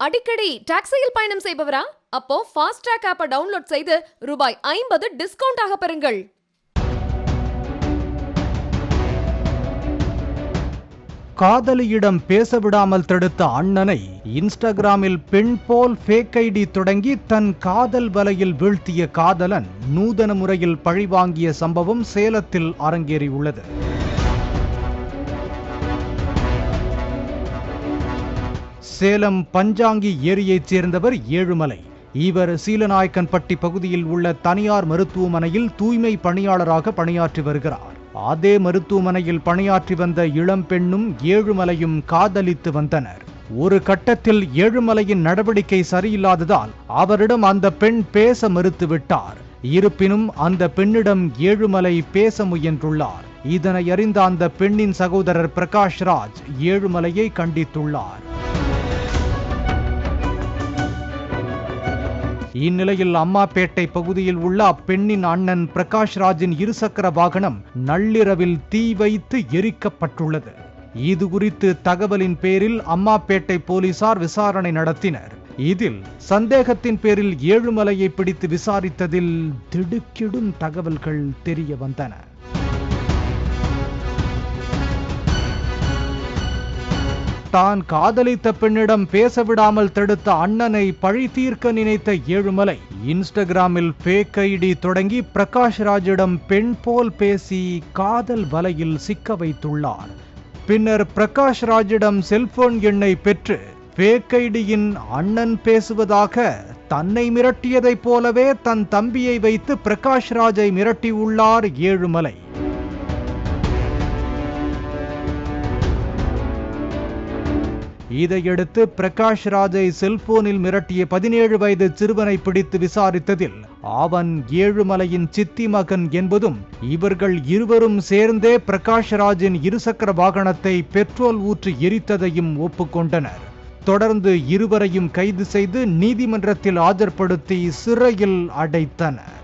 அடிக்கடி டாக்ஸியில் பயணம் செய்பவரா? அப்போ ஃபாஸ்ட்ராக் ஆப்பை டவுன்லோட் செய்து ரூபாய் 50 டிஸ்கவுண்ட் ஆக பெறுங்கள். காதலியிடம் பேசவிடாமல் தடுத்த அண்ணனை இன்ஸ்டாகிராமில் பெண் போல் ஃபேக் ஐடி தொடங்கி தன் காதல் வலையில் வீழ்த்திய காதலன் நூதன முறையில் பழிவாங்கிய சம்பவம் சேலத்தில் அரங்கேறியுள்ளது. சேலம் பஞ்சாங்கி ஏரியைச் சேர்ந்தவர் ஏழுமலை. இவர் சீலநாயக்கன்பட்டி பகுதியில் உள்ள தனியார் மருத்துவமனையில் தூய்மை பணியாளராக பணியாற்றி வருகிறார். அதே மருத்துவமனையில் பணியாற்றி வந்த இளம் பெண்ணும் ஏழுமலையும் காதலித்து வந்தனர். ஒரு கட்டத்தில் ஏழுமலையின் நடவடிக்கை சரியில்லாததால் அவரிடம் அந்த பெண் பேச மறுத்துவிட்டார். இருப்பினும் அந்த பெண்ணிடம் ஏழுமலை பேச முயன்றுள்ளார். இதனை அறிந்த அந்த பெண்ணின் சகோதரர் பிரகாஷ் ராஜ் ஏழுமலையை கண்டித்துள்ளார். இந்நிலையில் அம்மாப்பேட்டை பகுதியில் உள்ள அப்பெண்ணின் அண்ணன் பிரகாஷ் ராஜின் இருசக்கர வாகனம் நள்ளிரவில் தீ வைத்து எரிக்கப்பட்டுள்ளது. இது குறித்து தகவலின் பேரில் அம்மாப்பேட்டை போலீசார் விசாரணை நடத்தினர். இதில் சந்தேகத்தின் பேரில் ஏழுமலையை பிடித்து விசாரித்ததில் திடுக்கிடும் தகவல்கள் தெரிய வந்தன. தான் காதலித்த பெண்ணிடம் பேசவிடாமல் தடுத்த அண்ணனை பழி தீர்க்க நினைத்த ஏழுமலை இன்ஸ்டாகிராமில் ஃபேக் ஐடி தொடங்கி பிரகாஷ் ராஜிடம் பெண் போல் பேசி காதல் வலையில் சிக்க வைத்துள்ளார். பின்னர் பிரகாஷ் ராஜிடம் செல்போன் எண்ணை பெற்று ஃபேக் ஐடியின் அண்ணன் பேசுவதாக தன்னை மிரட்டியதைப் போலவே தன் தம்பியை வைத்து பிரகாஷ் ராஜை மிரட்டியுள்ளார் ஏழுமலை. இதையடுத்து பிரகாஷ் ராஜை செல்போனில் மிரட்டிய 17 வயது சிறுவனை பிடித்து விசாரித்ததில் அவன் ஏழுமலையின் சித்தி மகன் என்பதும் இவர்கள் இருவரும் சேர்ந்தே பிரகாஷ் ராஜின் இருசக்கர வாகனத்தை பெட்ரோல் ஊற்றி எரித்ததையும் ஒப்புக்கொண்டனர். தொடர்ந்து இருவரையும் கைது செய்து நீதிமன்றத்தில் ஆஜர்படுத்தி சிறையில் அடைத்தனர்.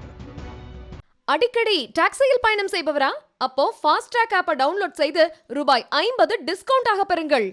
அடிக்கடி டாக்ஸியில் பயணம் செய்பவரா? அப்போ ஃபாஸ்ட்ராக் ஆப்பை டவுன்லோட் செய்து ரூபாய் 50 டிஸ்கவுண்ட் ஆக பெறுங்கள்.